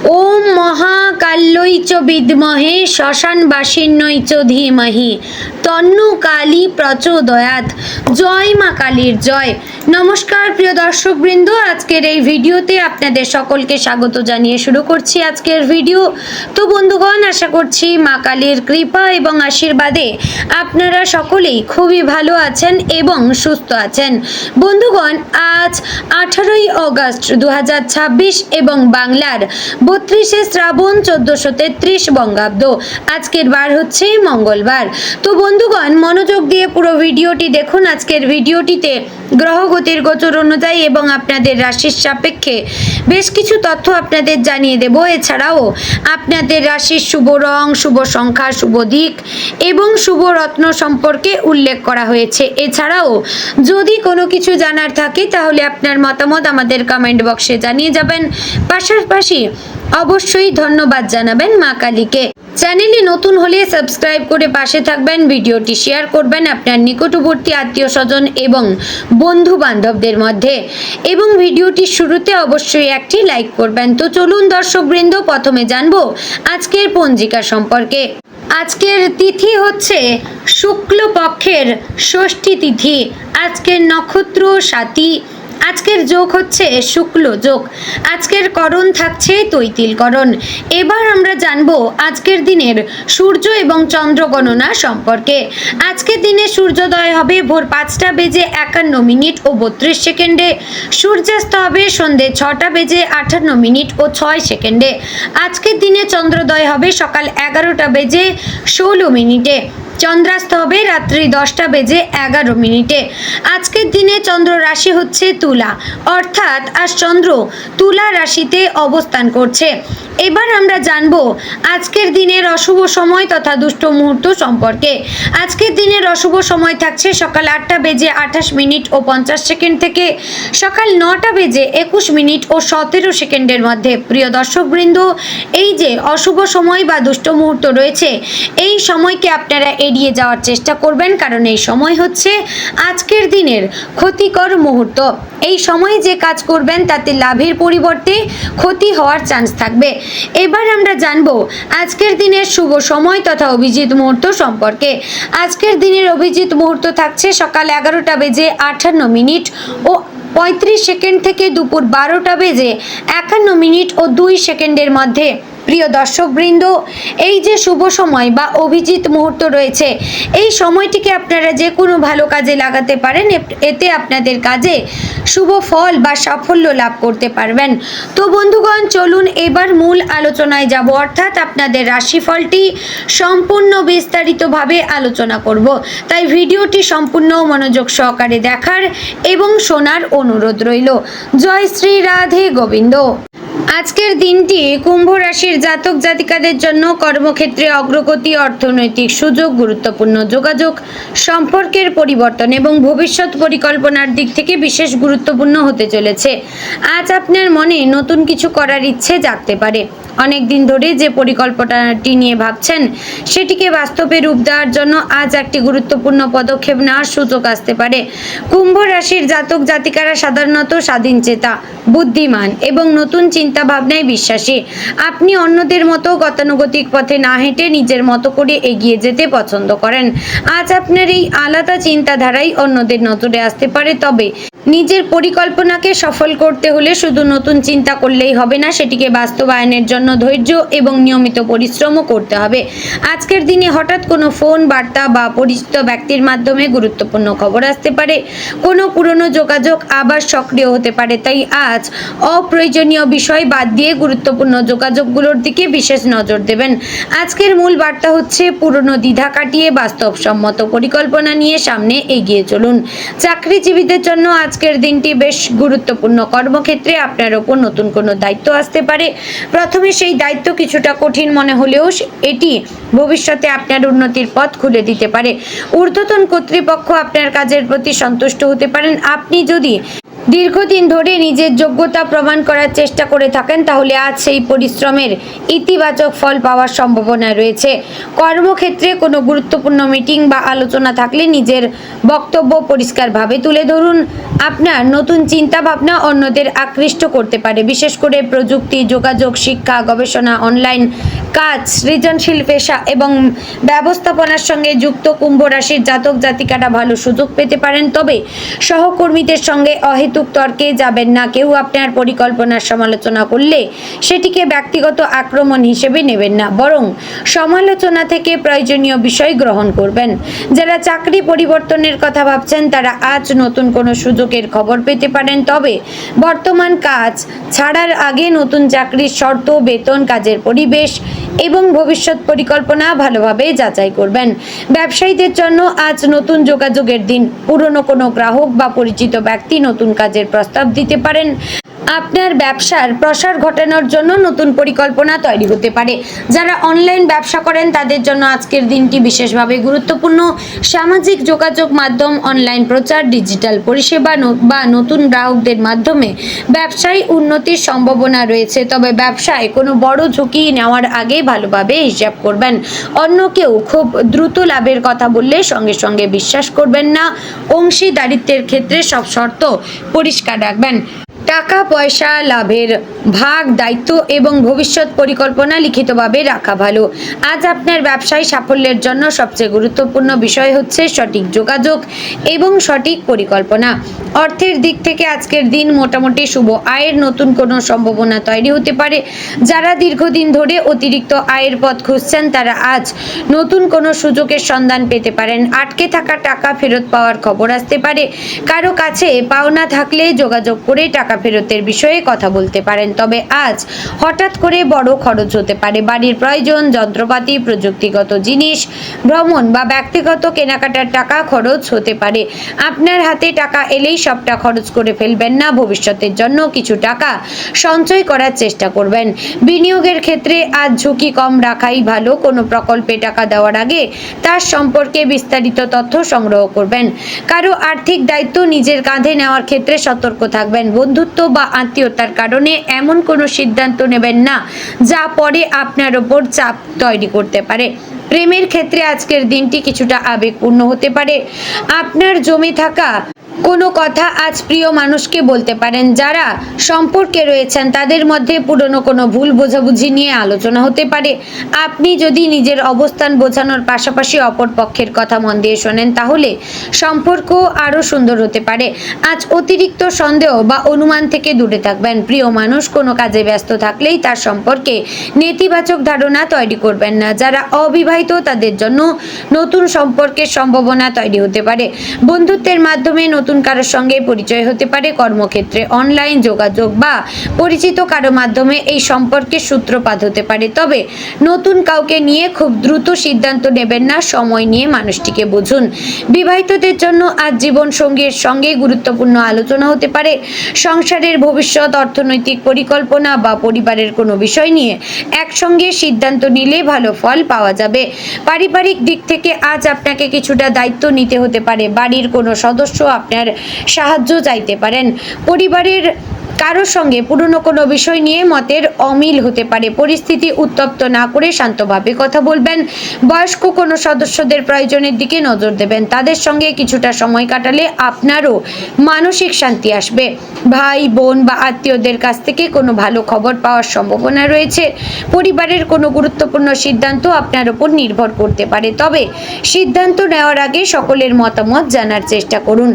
ওম মহাকাল্যৈ চ বিদ্মহে শ্মশানবাসিন্যৈ চ ধীমহি তন্নু কালী প্রচোদয়াৎ। জয় মা কালীর জয়। নমস্কার প্রিয় দর্শকবৃন্দ, আজকের এই ভিডিওতে আপনাদের সকলকে স্বাগত জানিয়ে শুরু করছি আজকের ভিডিও। তো বন্ধুগণ, আশা করছি মা কালীর কৃপা এবং আশীর্বাদে আপনারা সকলেই খুবই ভালো আছেন এবং সুস্থ আছেন। বন্ধুগণ, আজ 18ই অগস্ট 2026 এবং বাংলার 32শে শ্রাবণ 1433 বঙ্গাব্দ। আজকের বার হচ্ছে মঙ্গলবার। তো বন্ধুগণ, মনোযোগ দিয়ে পুরো ভিডিওটি দেখুন। আজকের ভিডিওটিতে গ্রহগতির গোচর অনুযায়ী এবং আপনাদের রাশির সাপেক্ষে বেশ কিছু তথ্য আপনাদের জানিয়ে দেব। এছাড়াও আপনাদের রাশির শুভ রং, শুভ সংখ্যা, শুভ দিক এবং শুভ রত্ন সম্পর্কে উল্লেখ করা হয়েছে। এছাড়াও যদি কোনো কিছু জানার থাকে তাহলে আপনার মতামত আমাদের কমেন্ট বক্সে জানিয়ে যাবেন। পাশাপাশি অবশ্যই ধন্যবাদ জানাবেন মা কালীকে। চ্যানেলে নতুন হলে সাবস্ক্রাইব করে পাশে থাকবেন, ভিডিওটি শেয়ার করবেন আপনার নিকটবর্তী আত্মীয় স্বজন এবং বন্ধু বান্ধবদের মধ্যে, এবং ভিডিওটির শুরুতে অবশ্যই একটি লাইক করবেন। তো চলুন দর্শকবৃন্দ, প্রথমে জানবো আজকের পঞ্জিকা সম্পর্কে। আজকের তিথি হচ্ছে শুক্লপক্ষের ষষ্ঠী তিথি। আজকের নক্ষত্র স্বাতী। আজকের যোগ হচ্ছে শুক্ল যোগ। আজকের করণ থাকছে তৈতিলকরণ। এবার আমরা জানবো আজকের দিনের সূর্য এবং চন্দ্র গণনা সম্পর্কে। আজকের দিনে সূর্যোদয় হবে ভোর 5টা বেজে 51 মিনিট ও 32 সেকেন্ডে। সূর্যাস্ত হবে সন্ধে 6টা বেজে 58 মিনিট ও 6 সেকেন্ডে। আজকের দিনে চন্দ্রোদয় হবে সকাল 11টা বেজে 16 মিনিটে। চন্দ্রাস্ত হবে রাত্রি 10টা বেজে 11 মিনিটে। আজকের দিনে চন্দ্র রাশি হচ্ছে তুলা, অর্থাৎ আজ চন্দ্র তুলা রাশিতে অবস্থান করছে। এবার আমরা জানবো আজকের দিনের অশুভ সময় তথা দুষ্ট মুহূর্ত সম্পর্কে। আজকের দিনের অশুভ সময় থাকছে সকাল 8টা বেজে 28 মিনিট ও 50 সেকেন্ড থেকে সকাল 9টা বেজে 21 মিনিট ও 17 সেকেন্ডের মধ্যে। প্রিয় দর্শকবৃন্দ, এই যে অশুভ সময় বা দুষ্ট মুহূর্ত রয়েছে, এই সময়কে আপনারা এড়িয়ে যাওয়ার চেষ্টা করবেন, কারণ এই সময় হচ্ছে আজকের দিনের ক্ষতিকর মুহূর্ত। এই সময়ে যে কাজ করবেন তাতে লাভের পরিবর্তে ক্ষতি হওয়ার চান্স থাকবে। এবার আমরা জানবো আজকের দিনের শুভ সময় তথা অভিজিৎ মুহূর্ত সম্পর্কে। আজকের দিনের অভিজিৎ মুহূর্ত থাকছে সকাল 11টা বেজে 58 মিনিট ও 35 সেকেন্ড থেকে দুপুর 12টা বেজে 51 মিনিট ও 2 সেকেন্ডের মধ্যে। প্রিয় দর্শকবৃন্দ, এই যে শুভ সময় বা অভিজিৎ মুহূর্ত রয়েছে, এই সময়টিকে আপনারা যে কোনো ভালো কাজে লাগাতে পারেন। এতে আপনাদের কাজে শুভ ফল বা সাফল্য লাভ করতে পারবেন। তো বন্ধুগণ, চলুন এবার মূল আলোচনায় যাব, অর্থাৎ আপনাদের রাশিফলটি সম্পূর্ণ বিস্তারিতভাবে আলোচনা করব। তাই ভিডিওটি সম্পূর্ণ মনোযোগ সহকারে দেখার এবং শোনার অনুরোধ রইল। জয় শ্রী রাধে গোবিন্দ। আজকের দিনটি কুম্ভ রাশির জাতক জাতিকাদের জন্য কর্মক্ষেত্রে অগ্রগতি, অর্থনৈতিক সুযোগ, গুরুত্বপূর্ণ যোগাযোগ, সম্পর্কের পরিবর্তন এবং ভবিষ্যৎ পরিকল্পনার দিক থেকে বিশেষ গুরুত্বপূর্ণ হতে চলেছে। আজ আপনার মনে নতুন কিছু করার ইচ্ছে জাগতে পারে। অনেক দিন ধরে যে পরিকল্পনাটি নিয়ে ভাবছেন সেটিকে বাস্তবে রূপ দেওয়ার জন্য আজ একটি গুরুত্বপূর্ণ পদক্ষেপ নেওয়ার সুযোগ আসতে পারে। কুম্ভ রাশির জাতক জাতিকারা সাধারণত স্বাধীনচেতা, বুদ্ধিমান এবং নতুন চিন্তা ভাবনায় বিশ্বাসী। আপনি অন্যদের মতো গতানুগতিক পথে না হেঁটে নিজের মতো করে এগিয়ে যেতে পছন্দ করেন। আজ আপনার এই আলাদা চিন্তাধারাই অন্যদের নজরে আসতে পারে। তবে নিজের পরিকল্পনাকে সফল করতে হলে শুধু নতুন চিন্তা করলেই হবে না, সেটিকে বাস্তবায়নের জন্য ধৈর্য এবং নিয়মিত পরিশ্রমও করতে হবে। আজকের দিনে হঠাৎ কোনো ফোন বার্তা বা পরিচিত ব্যক্তির মাধ্যমে গুরুত্বপূর্ণ খবর আসতে পারে। কোনো পুরনো যোগাযোগ আবার সক্রিয় হতে পারে। তাই আজ অপ্রয়োজনীয় বিষয় বাদ দিয়ে গুরুত্বপূর্ণ যোগাযোগগুলোর দিকে বিশেষ নজর দেবেন। আজকের মূল বার্তা হচ্ছে পুরনো দ্বিধা কাটিয়ে বাস্তবসম্মত পরিকল্পনা নিয়ে সামনে এগিয়ে চলুন। চাকরিজীবীদের জন্য আজকের দিনটি বেশ গুরুত্বপূর্ণ। কর্মক্ষেত্রে আপনার ওপর নতুন কোনো দায়িত্ব আসতে পারে। প্রথমে সেই দায়িত্ব কিছুটা কঠিন মনে হলেও এটি ভবিষ্যতে আপনার উন্নতির পথ খুলে দিতে পারে। ঊর্ধ্বতন কর্তৃপক্ষ আপনার কাজের প্রতি সন্তুষ্ট হতে পারেন। আপনি যদি দীর্ঘদিন ধরে নিজের যোগ্যতা প্রমাণ করার চেষ্টা করে থাকেন, তাহলে আজ সেই পরিশ্রমের ইতিবাচক ফল পাওয়ার সম্ভাবনা রয়েছে। কর্মক্ষেত্রে কোনো গুরুত্বপূর্ণ মিটিং বা আলোচনা থাকলে নিজের বক্তব্য পরিষ্কারভাবে তুলে ধরুন। আপনার নতুন চিন্তা ভাবনা অন্যদের আকৃষ্ট করতে পারে, বিশেষ করে প্রযুক্তি, যোগাযোগ, শিক্ষা, গবেষণা, অনলাইন কাজ, সৃজনশীল পেশা এবং ব্যবস্থাপনার সঙ্গে যুক্ত কুম্ভ রাশির জাতক জাতিকারা ভালো সুযোগ পেতে পারেন। তবে সহকর্মীদের সঙ্গে অহেতুক তর্কে যাবেন না। কেউ আপনার পরিকল্পনার সমালোচনা করলে সেটিকে ব্যক্তিগত আক্রমণ হিসেবে নেবেন না, বরং সমালোচনা থেকে প্রয়োজনীয় বিষয় গ্রহণ করবেন। যারা চাকরি পরিবর্তনের কথা ভাবছেন তারা আজ নতুন কোনো সুযোগের খবর পেতে পারেন। তবে বর্তমান কাজ ছাড়ার আগে নতুন চাকরির শর্ত, বেতন, কাজের পরিবেশ এবং ভবিষ্যৎ পরিকল্পনা ভালোভাবে যাচাই করবেন। ব্যবসায়ীদের জন্য আজ নতুন যোগাযোগের দিন। পুরনো কোনো গ্রাহক বা পরিচিত ব্যক্তি নতুন কাজের প্রস্তাব দিতে পারেন। আপনার ব্যবসার প্রসার ঘটানোর জন্য নতুন পরিকল্পনা তৈরি হতে পারে। যারা অনলাইন ব্যবসা করেন তাদের জন্য আজকের দিনটি বিশেষভাবে গুরুত্বপূর্ণ। সামাজিক যোগাযোগ মাধ্যম, অনলাইন প্রচার, ডিজিটাল পরিষেবা বা নতুন গ্রাহকদের মাধ্যমে ব্যবসায় উন্নতির সম্ভাবনা রয়েছে। তবে ব্যবসায় কোনো বড় ঝুঁকি নেওয়ার আগে ভালোভাবে হিসাব করবেন। অন্য কেউ খুব দ্রুত লাভের কথা বললে সঙ্গে সঙ্গে বিশ্বাস করবেন না। অংশীদারিত্বের ক্ষেত্রে সব শর্ত পরিষ্কার রাখবেন। টাকা পয়সা লাভের ভাগ, দায়িত্ব এবং ভবিষ্যৎ পরিকল্পনা লিখিতভাবে রাখা ভালো। আজ আপনার ব্যবসায় সাফল্যের জন্য সবচেয়ে গুরুত্বপূর্ণ বিষয় হচ্ছে সঠিক যোগাযোগ এবং সঠিক পরিকল্পনা। অর্থের দিক থেকে আজকের দিন মোটামুটি শুভ। আয়ের নতুন কোনো সম্ভাবনা তৈরি হতে পারে। যারা দীর্ঘদিন ধরে অতিরিক্ত আয়ের পথ খুঁজছেন তারা আজ নতুন কোনো সুযোগের সন্ধান পেতে পারেন। আটকে থাকা টাকা ফেরত পাওয়ার খবর আসতে পারে। কারো কাছে পাওনা থাকলে যোগাযোগ করে টাকা ফেরতের বিষয়ে কথা বলতে পারেন। তবে আজ হঠাৎ করে বড় খরচ হতে পারে। বাড়ির প্রয়োজন, যন্ত্রপাতি, প্রযুক্তিগত জিনিস, ভ্রমণ বা ব্যক্তিগত কেনাকাটার টাকা খরচ হতে পারে। আপনার হাতে টাকা এলেই সবটা খরচ করে ফেলবেন না। ভবিষ্যতের জন্য কিছু টাকা সঞ্চয় করার চেষ্টা করবেন। বিনিয়োগের ক্ষেত্রে আজ ঝুঁকি কম রাখাই ভালো। কোনো প্রকল্পে টাকা দেওয়ার আগে তার সম্পর্কে বিস্তারিত তথ্য সংগ্রহ করবেন। কারো আর্থিক দায়িত্ব নিজের কাঁধে নেওয়ার ক্ষেত্রে সতর্ক থাকবেন। বন্ধুত্ব বা আত্মীয়তার কারণে এমন কোনো সিদ্ধান্ত নেবেন না যা পরে আপনার ওপর চাপ তৈরি করতে পারে। প্রেমের ক্ষেত্রে আজকের দিনটি কিছুটা আবেগপূর্ণ হতে পারে। আপনার জমে থাকা কোনো কথা আজ প্রিয় মানুষকে বলতে পারেন। যারা সম্পর্কে রয়েছেন তাদের মধ্যে পুরনো কোনো ভুল বোঝাবুঝি নিয়ে আলোচনা হতে পারে। আপনি যদি নিজের অবস্থান বোঝানোর পাশাপাশি অপর পক্ষের কথা মন দিয়ে শোনেন তাহলে সম্পর্ক আরও সুন্দর হতে পারে। আজ অতিরিক্ত সন্দেহ বা অনুমান থেকে দূরে থাকবেন। প্রিয় মানুষ কোনো কাজে ব্যস্ত থাকলেই তার সম্পর্কে নেতিবাচক ধারণা তৈরি করবেন না। যারা অবিবাহিত তাদের জন্য নতুন সম্পর্কের সম্ভাবনা তৈরি হতে পারে। বন্ধুত্বের মাধ্যমে নতুন কারোর সঙ্গে পরিচয় হতে পারে। কর্মক্ষেত্রে অনলাইন যোগাযোগ বা পরিচিত কারো মাধ্যমে এই সম্পর্কের সূত্রপাত হতে পারে। তবে নতুন কাউকে নিয়ে খুব দ্রুত সিদ্ধান্ত নেবেন না। সময় নিয়ে মানুষটিকে বুঝুন। বিবাহিতদের জন্য আজ জীবন সঙ্গীর সঙ্গে গুরুত্বপূর্ণ আলোচনা হতে পারে। সংসারের ভবিষ্যৎ, অর্থনৈতিক পরিকল্পনা বা পরিবারের কোনো বিষয় নিয়ে একসঙ্গে সিদ্ধান্ত নিলে ভালো ফল পাওয়া যাবে। পারিবারিক দিক থেকে আজ আপনাকে কিছুটা দায়িত্ব নিতে হতে পারে। বাড়ির কোনো সদস্য আপনার সাহায্য চাইতে পারেন। পরিবারের কারোর সঙ্গে পুরনো কোনো বিষয় নিয়ে মতের অমিল হতে পারে। পরিস্থিতি উত্তপ্ত না করে শান্তভাবে কথা বলবেন। বয়স্ক কোনো সদস্যদের প্রয়োজনের দিকে নজর দেবেন। তাদের সঙ্গে কিছুটা সময় কাটালে আপনারও মানসিক শান্তি আসবে। ভাই, বোন বা আত্মীয়দের কাছ থেকে কোনো ভালো খবর পাওয়ার সম্ভাবনা রয়েছে। পরিবারের কোনো গুরুত্বপূর্ণ সিদ্ধান্ত আপনার উপর নির্ভর করতে পারে। তবে সিদ্ধান্ত নেওয়ার আগে সকলের মতামত জানার চেষ্টা করুন।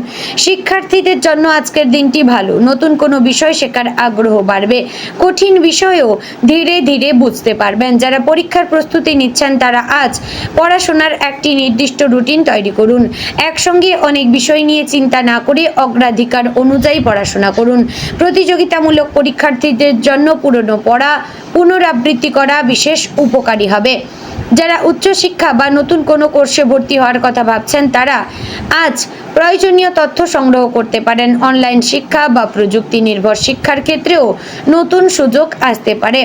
শিক্ষার্থীদের জন্য আজকের দিনটি ভালো। নতুন কোনো বিষয় শেখার আগ্রহ বাড়বে। কঠিন বিষয়ও ধীরে ধীরে বুঝতে পারবেন। যারা পরীক্ষার প্রস্তুতি নিচ্ছেন তারা আজ পড়াশোনার একটি নির্দিষ্ট রুটিন তৈরি করুন। একসঙ্গে অনেক বিষয় নিয়ে চিন্তা না করে অগ্রাধিকার অনুযায়ী পড়াশোনা করুন। প্রতিযোগিতামূলক পরীক্ষার্থীদের জন্য পুরনো পড়া পুনরাবৃত্তি করা বিশেষ উপকারী হবে। যারা উচ্চশিক্ষা বা নতুন কোনো কোর্সে ভর্তি হওয়ার কথা ভাবছেন তারা আজ প্রয়োজনীয় তথ্য সংগ্রহ করতে পারেন। অনলাইন শিক্ষা বা প্রযুক্তি নির্ভর শিক্ষার ক্ষেত্রেও নতুন সুযোগ আসতে পারে।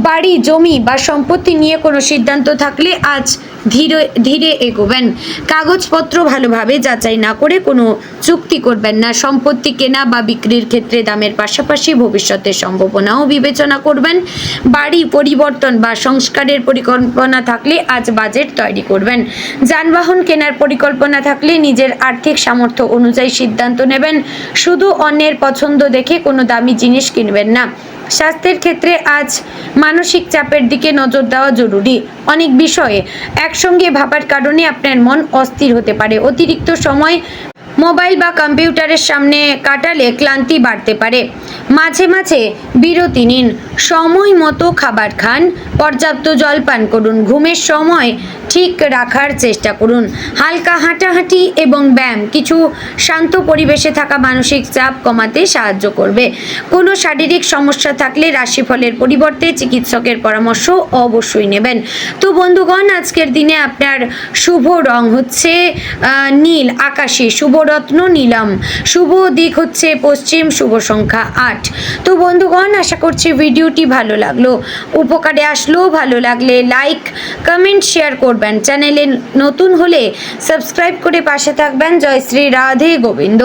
বাড়ি, জমি বা সম্পত্তি নিয়ে কোনো সিদ্ধান্ত থাকলে আজ ধীরে ধীরে এগোবেন। কাগজপত্র ভালোভাবে যাচাই না করে কোনো চুক্তি করবেন না। সম্পত্তি কেনা বা বিক্রির ক্ষেত্রে দামের পাশাপাশি ভবিষ্যতের সম্ভাবনাও বিবেচনা করবেন। বাড়ি পরিবর্তন বা সংস্কারের পরিকল্পনা থাকলে আজ বাজেট তৈরি করবেন। যানবাহন কেনার পরিকল্পনা থাকলে নিজের আর্থিক সামর্থ্য অনুযায়ী সিদ্ধান্ত নেবেন। শুধু অন্যের পছন্দ দেখে কোনো দামি জিনিস কিনবেন না। স্বাস্থ্যের ক্ষেত্রে আজ মানসিক চাপের দিকে নজর দেওয়া জরুরি। অনেক বিষয়ে একসঙ্গে ভাবার কারণে আপনার মন অস্থির হতে পারে। অতিরিক্ত সময় মোবাইল বা কম্পিউটারের সামনে কাটালে ক্লান্তি বাড়তে পারে। মাঝে মাঝে বিরতি নিন। সময় মতো খাবার খান, পর্যাপ্ত জল পান করুন, ঘুমের সময় ঠিক রাখার চেষ্টা করুন। হালকা হাঁটাহাঁটি এবং ব্যায়াম কিছু শান্ত পরিবেশে থাকা মানসিক চাপ কমাতে সাহায্য করবে। কোনো শারীরিক সমস্যা থাকলে রাশিফলের পরিবর্তে চিকিৎসকের পরামর্শ অবশ্যই নেবেন। তো বন্ধুগণ, আজকের দিনে আপনার শুভ রং হচ্ছে নীল আকাশী, শুভ রত্ন নীলম, শুভ দিক হচ্ছে পশ্চিম, শুভ সংখ্যা 8। তো বন্ধুগণ, আশা করছি ভিডিওটি ভালো লাগলো, উপকারে আসলো। ভালো লাগলে লাইক, কমেন্ট, শেয়ার করবেন। চ্যানেলে নতুন হলে সাবস্ক্রাইব করে পাশে থাকবেন। জয় শ্রী রাধে গোবিন্দ।